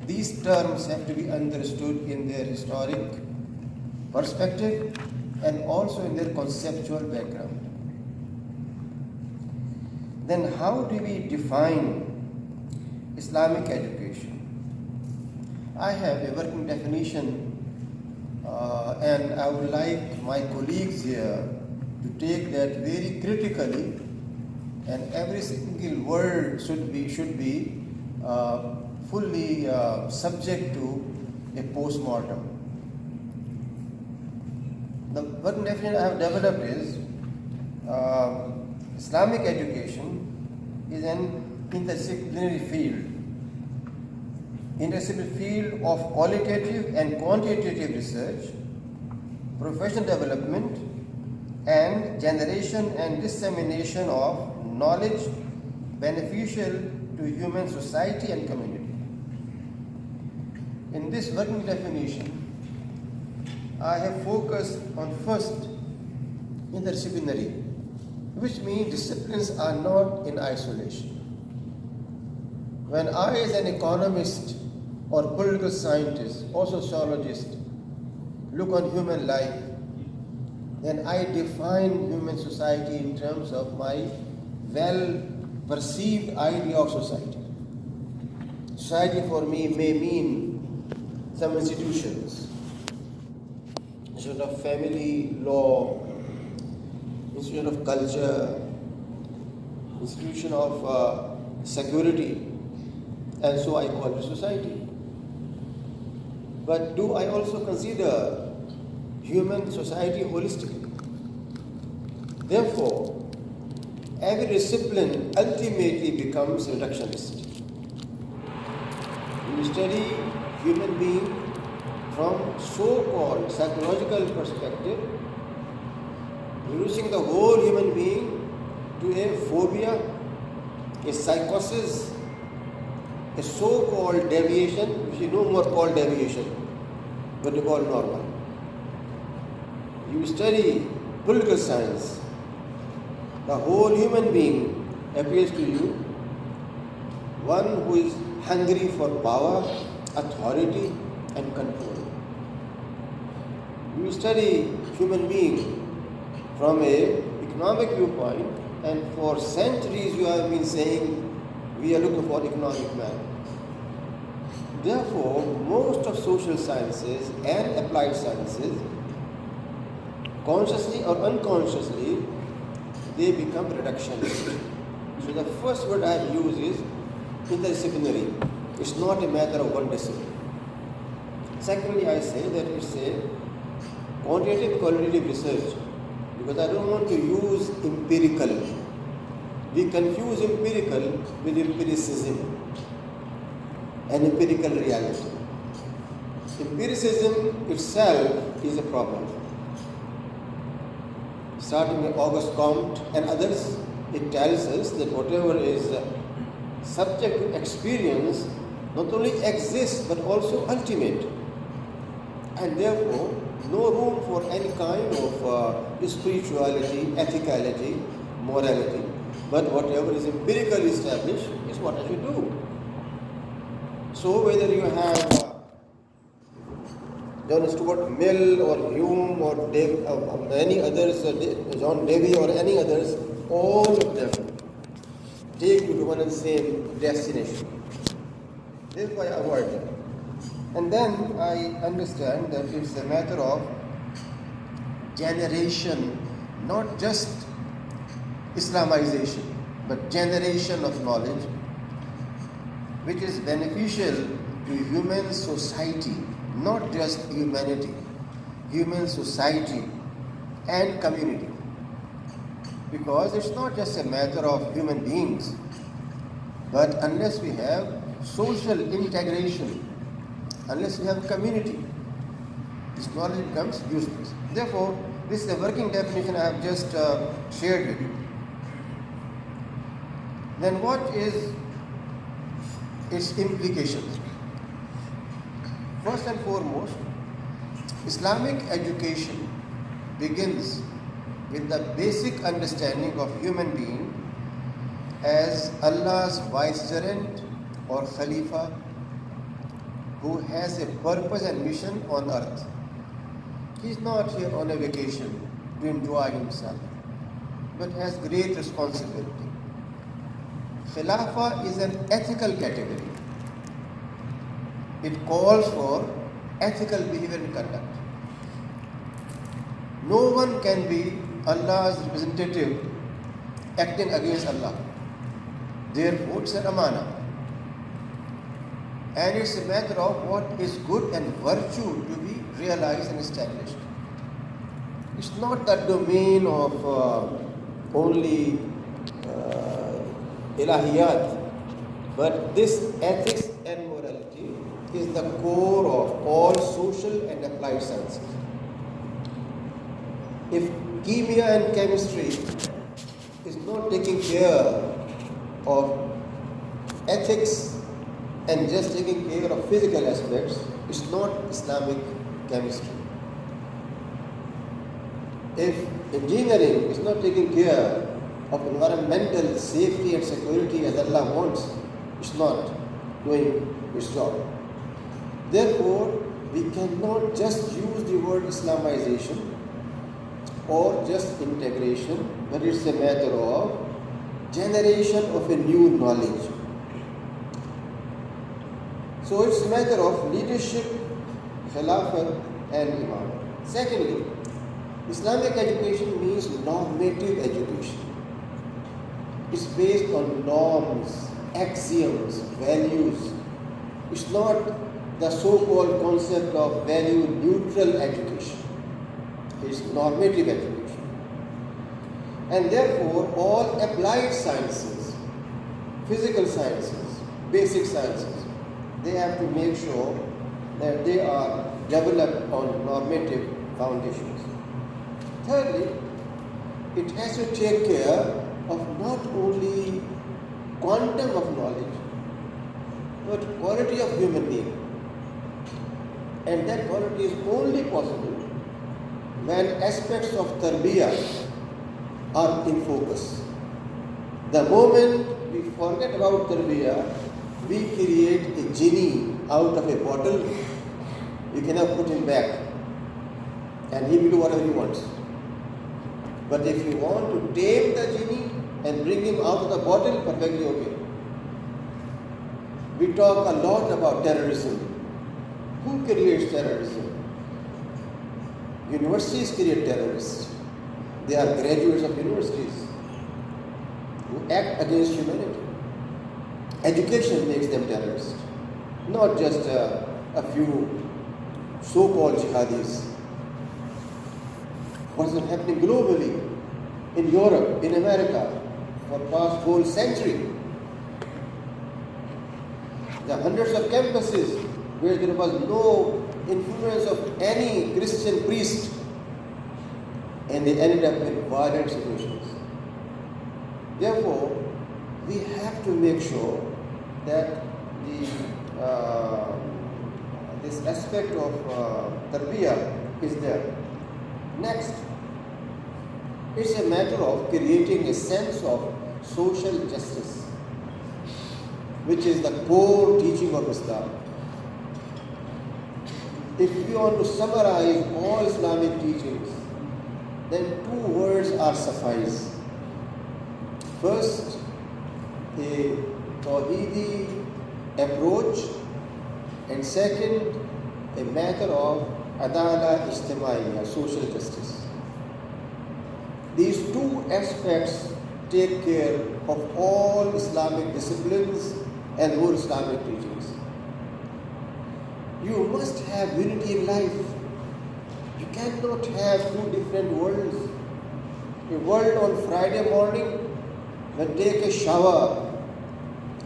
These terms have to be understood in their historic perspective and also in their conceptual background. Then how do we define Islamic education? I have a working definition and I would like my colleagues here to take that very critically, and every single word should be fully subject to a post-mortem. The working definition I have developed is Islamic education is an interdisciplinary field of qualitative and quantitative research, professional development, and generation and dissemination of knowledge beneficial to human society and community. In this working definition, I have focused on first interdisciplinary, which means disciplines are not in isolation. When I, as an economist or political scientist or sociologist, look on human life, then I define human society in terms of my well-perceived idea of society. Society for me may mean some institutions, institution of family law, institution of culture, institution of security, and so I call it society. But do I also consider human society holistically? Therefore, every discipline ultimately becomes reductionist. You study human being from so-called psychological perspective, reducing the whole human being to a phobia, a psychosis, a so-called deviation, which is no more called deviation, but they call normal. You study political science, the whole human being appears to you one who is hungry for power, authority, and control. You study human being from an economic viewpoint, and for centuries you have been saying we are looking for economic man. Therefore, most of social sciences and applied sciences, consciously or unconsciously, they become reductionist. So the first word I have used is interdisciplinary. It's not a matter of one discipline. Secondly, I say that it's a quantitative qualitative research, because I don't want to use empirical. We confuse empirical with empiricism and empirical reality. Empiricism itself is a problem. Starting with Auguste Comte and others, it tells us that whatever is subject to experience not only exists but also ultimate, and therefore no room for any kind of spirituality, ethicality, morality. But whatever is empirically established is what I should do. So whether you have John Stuart Mill or Hume or any others, John Davy or any others, all of them take you to one and same destination. Therefore I avoid them. And then I understand that it's a matter of generation, not just Islamization, but generation of knowledge, which is beneficial to human society, not just humanity, human society and community. Because it's not just a matter of human beings, but unless we have social integration, unless we have community, this knowledge becomes useless. Therefore, this is the working definition I have just shared with you. Then what is its implications? First and foremost, Islamic education begins with the basic understanding of human being as Allah's vicegerent or Khalifa, who has a purpose and mission on earth. He is not here on a vacation to enjoy himself, but has great responsibility. Khilafah is an ethical category. It calls for ethical behavior and conduct. No one can be Allah's representative acting against Allah. Therefore, it's an amana. And it's a matter of what is good and virtue to be realized and established. It's not the domain of only ilahiyat, but this ethics and morality is the core of all social and applied sciences. If chemia and chemistry is not taking care of ethics and just taking care of physical aspects, it's not Islamic chemistry. If engineering is not taking care of environmental safety and security as Allah wants, it's not doing its job. Therefore, we cannot just use the word Islamization or just integration, but it's a matter of generation of a new knowledge. So it's a matter of leadership, khilafat and imam. Secondly, Islamic education means normative education. It's based on norms, axioms, values. It's not the so-called concept of value-neutral education. It's normative education. And therefore, all applied sciences, physical sciences, basic sciences, they have to make sure that they are developed on normative foundations. Thirdly, it has to take care of not only quantum of knowledge, but quality of human being. And that quality is only possible when aspects of tarbiyah are in focus. The moment we forget about tarbiyah, we create a genie out of a bottle. You cannot put him back and he will do whatever he wants. But if you want to tame the genie and bring him out of the bottle, perfectly okay. We talk a lot about terrorism. Who creates terrorism? Universities create terrorists. They are graduates of universities who act against humanity. Education makes them terrorists, not just a few so-called jihadis. What is happening globally, in Europe, in America, for past whole century? There are hundreds of campuses where there was no influence of any Christian priest, and they ended up in violent situations. Therefore, we have to make sure that this aspect of tarbiyah is there. Next, it's a matter of creating a sense of social justice, which is the core teaching of Islam. If we want to summarize all Islamic teachings, then two words are suffice. First, a Tawheedi approach, and second, a matter of Adala Ijtimaiya, social justice. These two aspects take care of all Islamic disciplines and more Islamic teachings. You must have unity in life. You cannot have two different worlds. A world on Friday morning will take a shower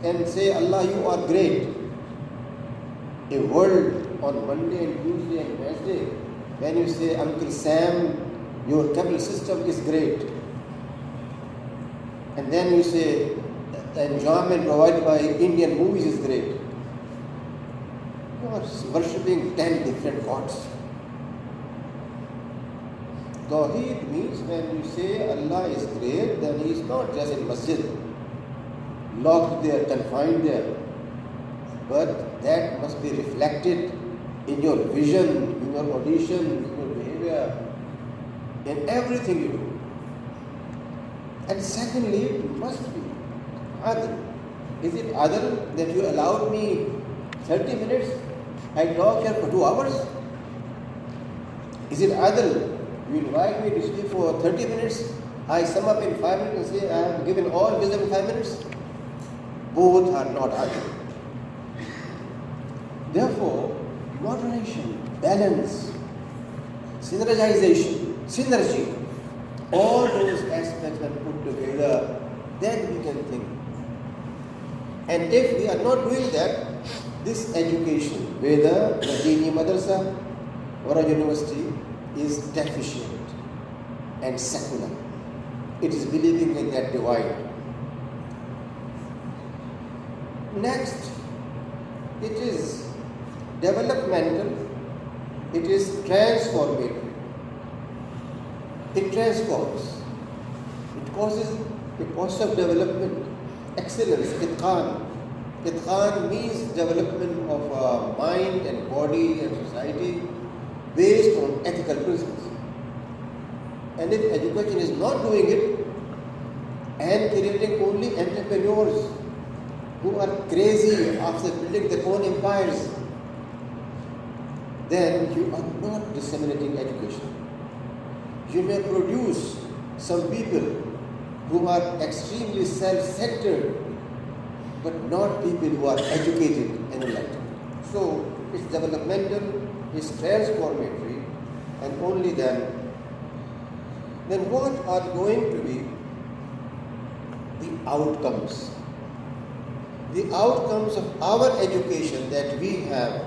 and say, Allah, you are great. A world on Monday and Tuesday and Wednesday, when you say, Uncle Sam, your capital system is great. And then you say, the enjoyment provided by Indian movies is great. You are worshipping 10 different gods. Tawheed means when you say Allah is great, then He is not just in masjid, locked there, confined there. but that must be reflected in your vision, in your audition, in your behavior, in everything you do. And secondly, it must be adl. Is it adl that you allowed me 30 minutes? I talk here for 2 hours? Is it adl? You invite me to speak for 30 minutes? I sum up in 5 minutes and say I have given all wisdom in 5 minutes? Both are not adl. Therefore, moderation, balance, synergy, all those aspects are put together, then we can think. And if we are not doing that, this education, whether a Dini madrasa or a university, is deficient and secular. It is believing in that divide. Next, it is developmental, it is transformative. It transforms. It causes a process of development, excellence, itqan. Itqan means development of mind and body and society based on ethical principles. And if education is not doing it and creating only entrepreneurs who are crazy after building their own empires, then you are not disseminating education. You may produce some people who are extremely self-centered, but not people who are educated and enlightened. So it's developmental, it's transformatory, and only then what are going to be the outcomes? The outcomes of our education that we have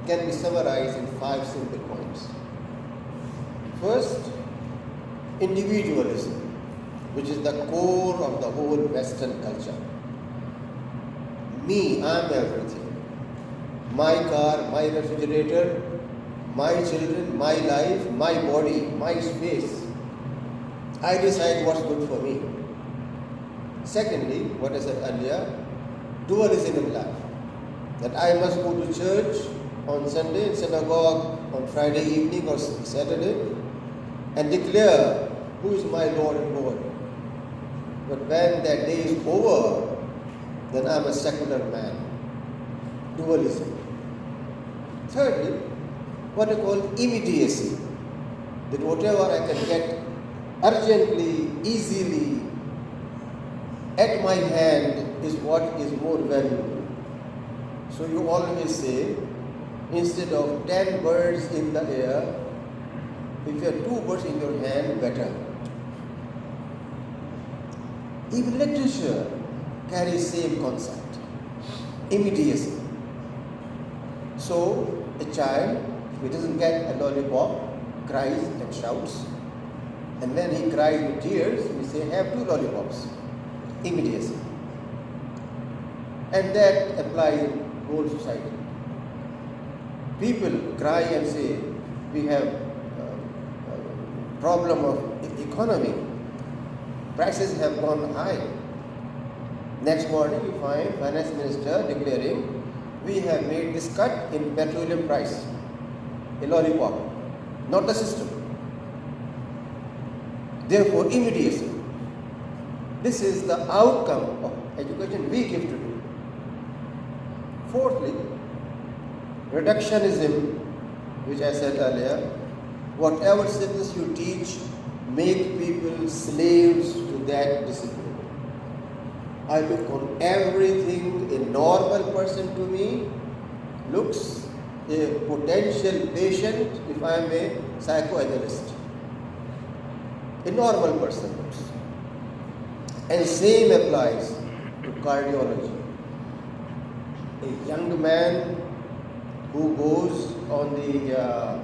can be summarized in 5 simple points. First, individualism, which is the core of the whole Western culture. Me, I'm everything. My car, my refrigerator, my children, my life, my body, my space. I decide what's good for me. Secondly, what I said earlier, dualism in life. That I must go to church on Sunday, synagogue on Friday evening or Saturday, and declare who is my Lord and Lord. But when that day is over, then I'm a secular man. Dualism. Thirdly, what I call immediacy. That whatever I can get urgently, easily, at my hand is what is more valuable. So you always say, instead of 10 birds in the air, if you have 2 birds in your hand, better. Even literature carries same concept, immediacy. So a child, if he doesn't get a lollipop, cries and shouts. And when he cries with tears, we say, have 2 lollipops. Immediacy. And that applies in whole society. People cry and say, we have problem of economy. Prices have gone high. Next morning you find finance minister declaring, we have made this cut in petroleum price. A lollipop, not the system. Therefore, immediacy. This is the outcome of education we give to do. Fourthly, reductionism, which I said earlier, whatever systems you teach, make people slaves to that discipline. I look on everything a normal person to me looks a potential patient if I am a psychoanalyst. A normal person looks. And same applies to cardiology. A young man who goes on the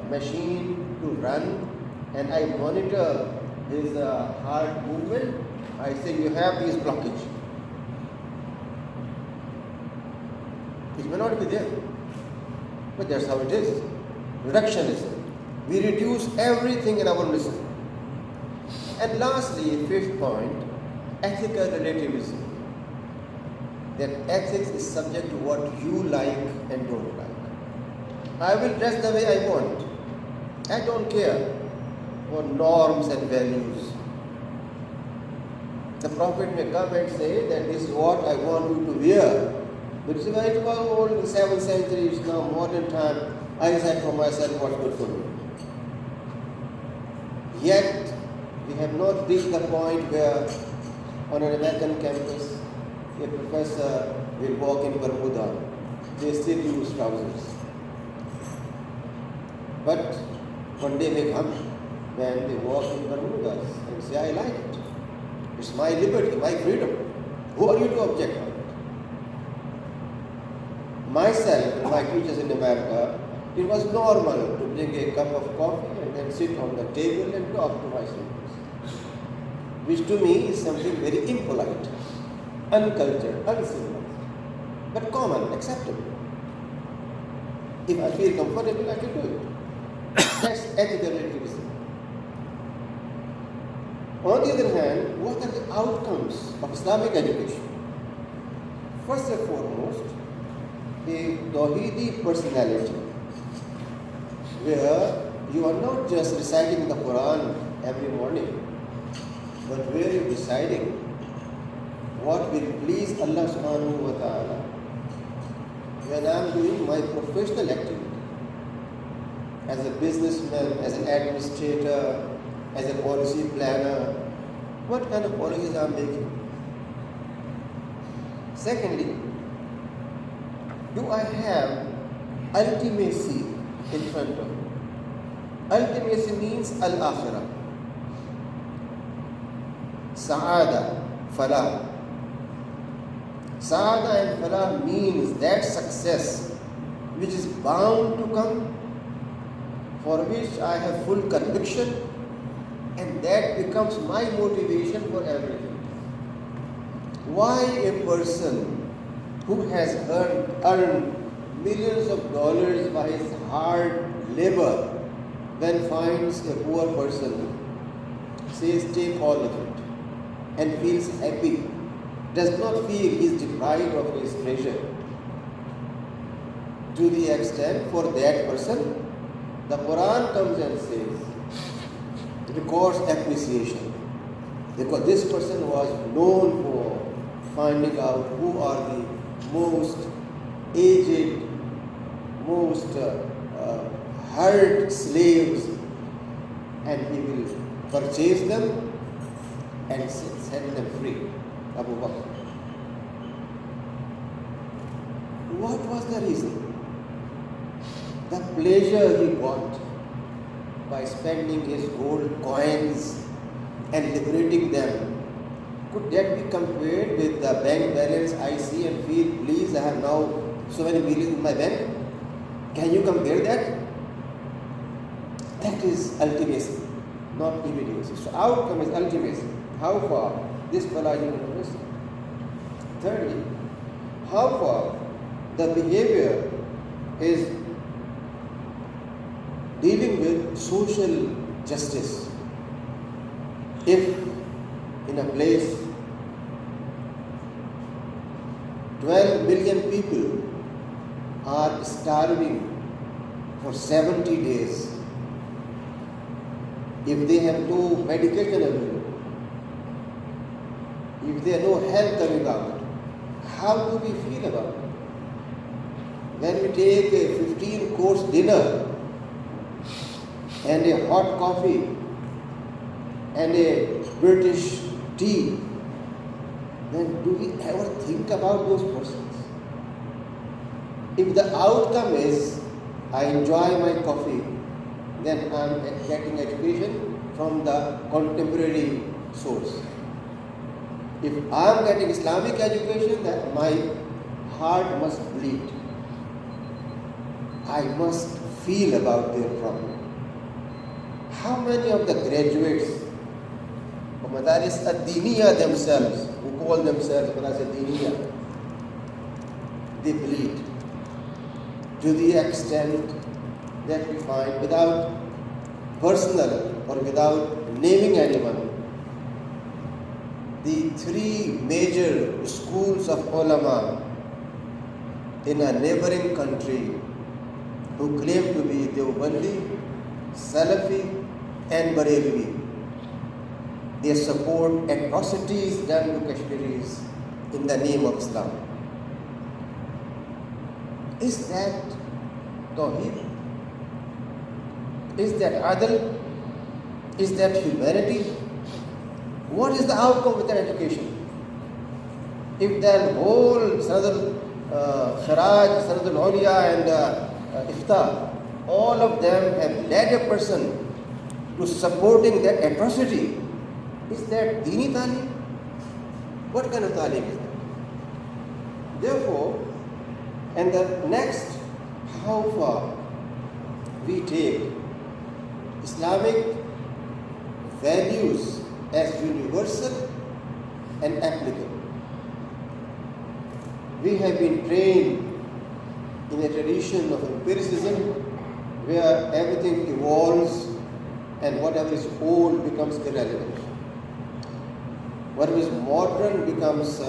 machine to run, and I monitor his heart movement, I say you have this blockage. It may not be there, but that's how it is. Reductionism. We reduce everything in our listening. And lastly, 5th point, ethical relativism. that ethics is subject to what you like and don't like. I will dress the way I want. I don't care for norms and values. The Prophet may come and say that this is what I want you to wear. But it's it was old in the 7th century, it's now modern time. I said for myself what's good for me. Yet, we have not reached the point where on an American campus, a professor will walk in Bermuda. They still use trousers. But one day may come when they walk in Bermudas and say, I like it. It's my liberty, my freedom. Who are you to object on it? Myself and my teachers in America, it was normal to bring a cup of coffee and then sit on the table and talk to my students, which to me is something very impolite, uncultured, uncivilized, but common, acceptable. If I feel comfortable, I can do it. That's ethical relativism. On the other hand, what are the outcomes of Islamic education? First and foremost, a Tawhidi personality, where you are not just reciting the Quran every morning, but where you are deciding what will please Allah subhanahu wa ta'ala when I am doing my professional activity. As a businessman, as an administrator, as a policy planner, what kind of policies I am making? Secondly, do I have ultimacy in front of me? Ultimacy means al-akhirah. Sa'ada, falah. Sa'ada and falah means that success which is bound to come, for which I have full conviction, and that becomes my motivation for everything. Why a person who has earned millions of dollars by his hard labor then finds a poor person, says take all of it, and feels happy, does not feel he is deprived of his treasure, to the extent for that person the Quran comes and says, records appreciation, because this person was known for finding out who are the most aged, most hurt slaves, and he will purchase them and set them free. Abu Bakr. What was the reason? The pleasure he got by spending his gold coins and liberating them. Could that be compared with the bank balance I see and feel, please, I have now so many millions in my bank? Can you compare that? That is ultimacy, not immediacy. So outcome is ultimacy. How far this fellow is interested. Thirdly, how far the behavior is dealing with social justice. If in a place 12 million people are starving for 70 days, if they have no medication available, if there are no help coming out, how do we feel about it? When we take a 15-course dinner and a hot coffee and a British tea, then do we ever think about those persons? If the outcome is I enjoy my coffee, then I am getting education from the contemporary source. If I am getting Islamic education, then my heart must bleed. I must feel about their problem. How many of the graduates of Madaris Ad-Diniya themselves, who call themselves Madaris Ad-Diniya, they bleed to the extent that we find, without personal or without naming anyone, the three major schools of ulama in a neighboring country who claim to be Deobandi, Salafi and Barelvi. They support atrocities done to Kashmiris in the name of Islam. Is that Tawheed? Is that Adl? Is that humanity? What is the outcome with that education? If the whole Sanad al-Kharaj, Sanad al-Awliya and Ifta, all of them have led a person to supporting that atrocity, is that Dini Talim? What kind of Talim is that? Therefore, and the next, how far we take Islamic values as universal and applicable. We have been trained in a tradition of empiricism where everything evolves and whatever is old becomes irrelevant. Whatever is modern becomes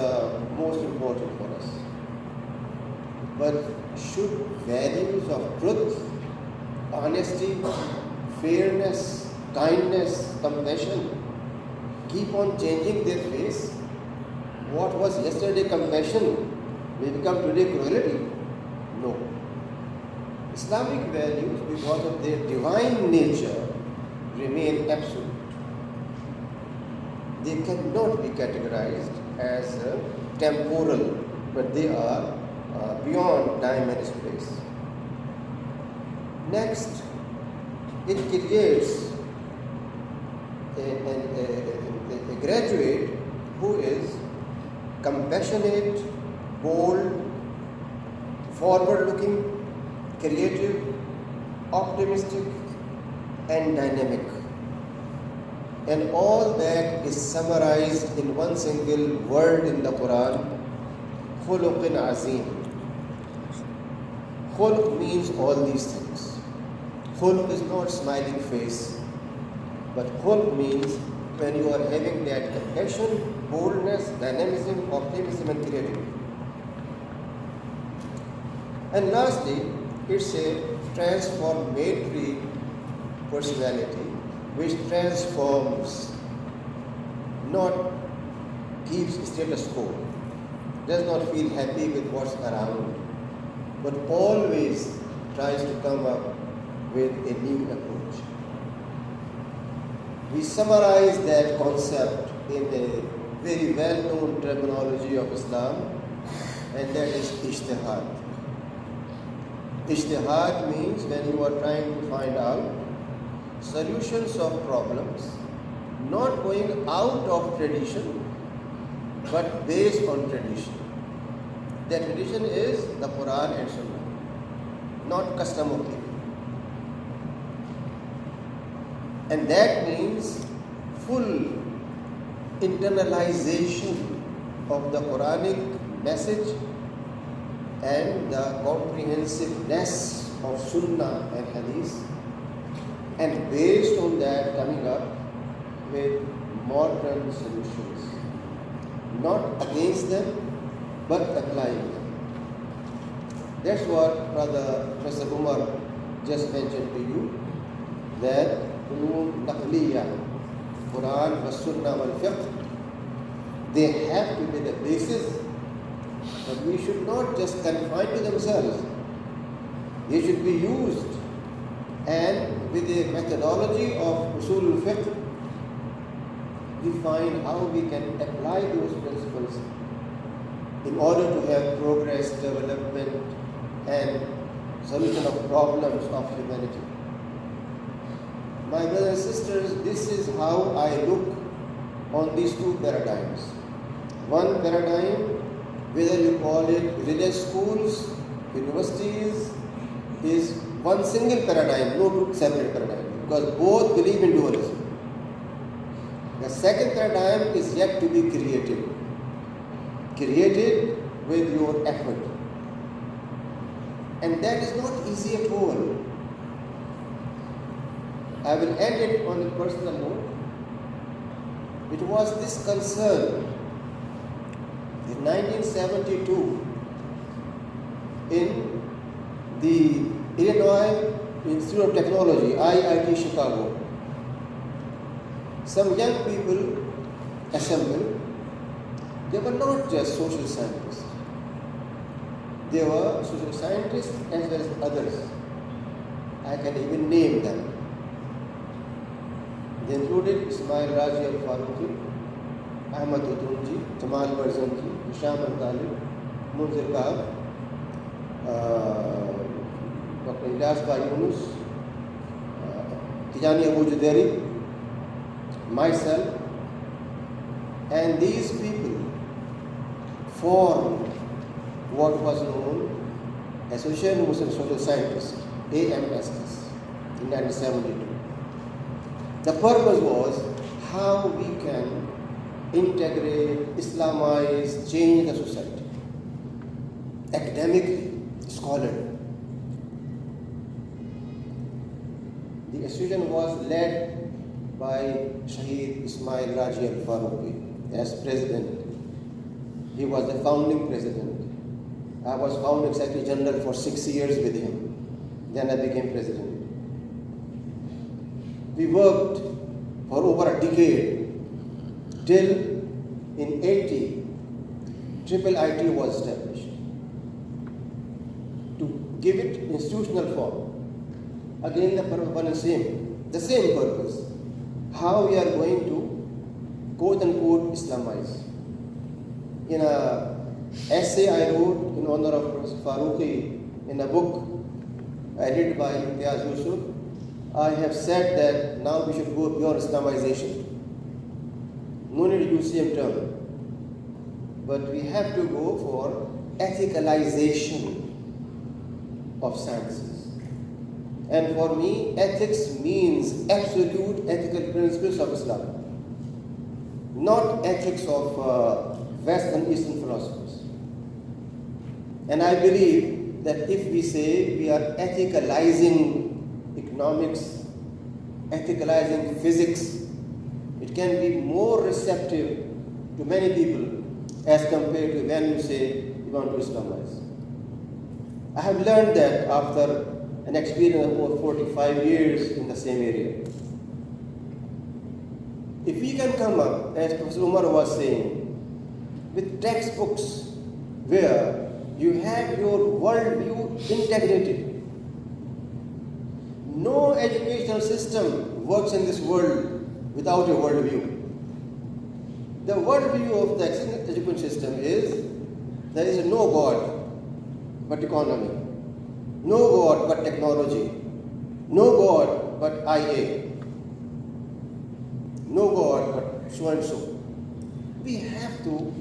most important for us. But should values of truth, honesty, fairness, kindness, compassion keep on changing their face? What was yesterday compassion may become today cruelty? No. Islamic values, because of their divine nature, remain absolute. They cannot be categorized as temporal, but they are beyond time and space. Next, it creates a graduate who is compassionate, bold, forward-looking, creative, optimistic, and dynamic. And all that is summarized in one single word in the Quran, khuluqin azim. Khuluq means all these things. Khuluq is not smiling face, but khuluq means when you are having that compassion, boldness, dynamism, optimism, and creativity. And lastly, it's a transformatory personality which transforms, not keeps status quo, does not feel happy with what's around, but always tries to come up with a new approach. We summarize that concept in a very well-known terminology of Islam, and that is ijtihad. Ijtihad means when you are trying to find out solutions of problems, not going out of tradition, but based on tradition. That tradition is the Quran and Sunnah, not custom of people. And that means full internalization of the Quranic message and the comprehensiveness of Sunnah and Hadith, and based on that coming up with modern solutions, not against them but applying them. That's what Brother Professor Umar just mentioned to you, that ulum naqliya, Quran wa Sunnah wal Fiqh, they have to be the basis, but we should not just confine to themselves. They should be used, and with a methodology of usul al-fiqh, we find how we can apply those principles in order to have progress, development, and solution of problems of humanity. My brothers and sisters, this is how I look on these two paradigms. One paradigm, whether you call it religious schools, universities, is one single paradigm, no two separate paradigms, because both believe in dualism. The second paradigm is yet to be created with your effort. And that is not easy at all. I will end it on a personal note. It was this concern in 1972 in the Illinois Institute of Technology, IIT Chicago. Some young people assembled. They were not just social scientists. They were social scientists as well as others. I can even name them. They included Ismail Raji al-Faruqi, Ahmad Jamal Barzanji, Hisham al-Talib, Munzir Kahab, Dr. Ilyas Ba Yunus, Tijani Abu Judairi, myself, and these people formed what was known as Association Muslim Social Scientists, AMSS, in 1972. The purpose was how we can integrate, Islamize, change the society, academically, scholarly. The association was led by Shaheed Ismail Raji al-Faruqi as president. He was the founding president. I was founding Secretary General for 6 years with him. Then I became president. We worked for over a decade till in 80, Triple IT was established to give it institutional form. Again, the purpose was the same purpose. How we are going to quote unquote Islamize. In an essay I wrote in honor of Professor Faruqi in a book edited by Imtiaz Yusuf, I have said that now we should go beyond Islamization. No need to use the same term. But we have to go for ethicalization of sciences. And for me, ethics means absolute ethical principles of Islam, not ethics of West and Eastern philosophers. And I believe that if we say we are ethicalizing economics, ethicalizing physics, it can be more receptive to many people as compared to when you say you want to Islamize. I have learned that after an experience of over 45 years in the same area. If we can come up, as Professor Umar was saying, with textbooks where you have your worldview integrated. No educational system works in this world without a worldview. The worldview of the education system is there is no God but economy, no God but technology, no God but IA, no God but so and so. We have to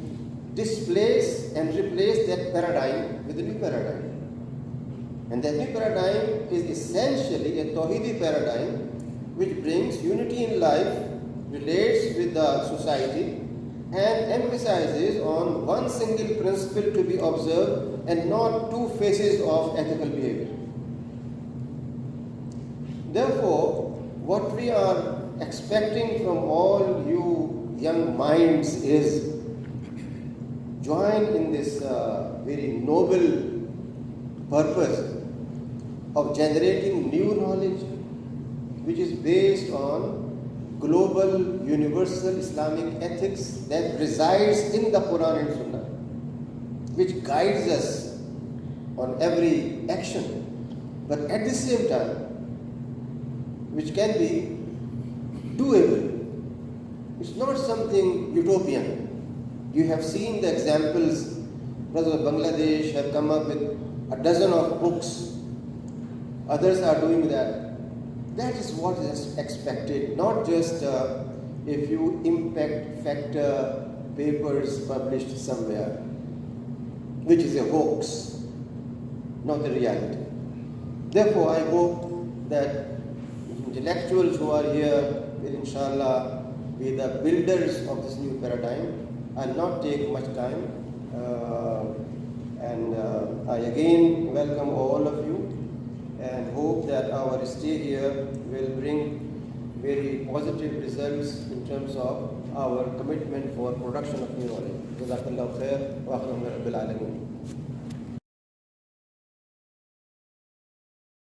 displace and replace that paradigm with a new paradigm. And that new paradigm is essentially a Tawhidi paradigm which brings unity in life, relates with the society, and emphasizes on one single principle to be observed and not two phases of ethical behavior. Therefore, what we are expecting from all you young minds is join in this very noble purpose of generating new knowledge which is based on global universal Islamic ethics that resides in the Quran and Sunnah, which guides us on every action, but at the same time which can be doable. It's not something utopian. You have seen the examples. Brothers of Bangladesh have come up with a dozen of books. Others are doing that. That is what is expected, not just a few impact factor papers published somewhere, which is a hoax, not the reality. Therefore, I hope that intellectuals who are here will, inshallah, be the builders of this new paradigm. I'll not take much time, and I again welcome all of you and hope that our stay here will bring very positive results in terms of our commitment for production of new knowledge. Jazakallah khair wa alhamdulillah rabbil alameen.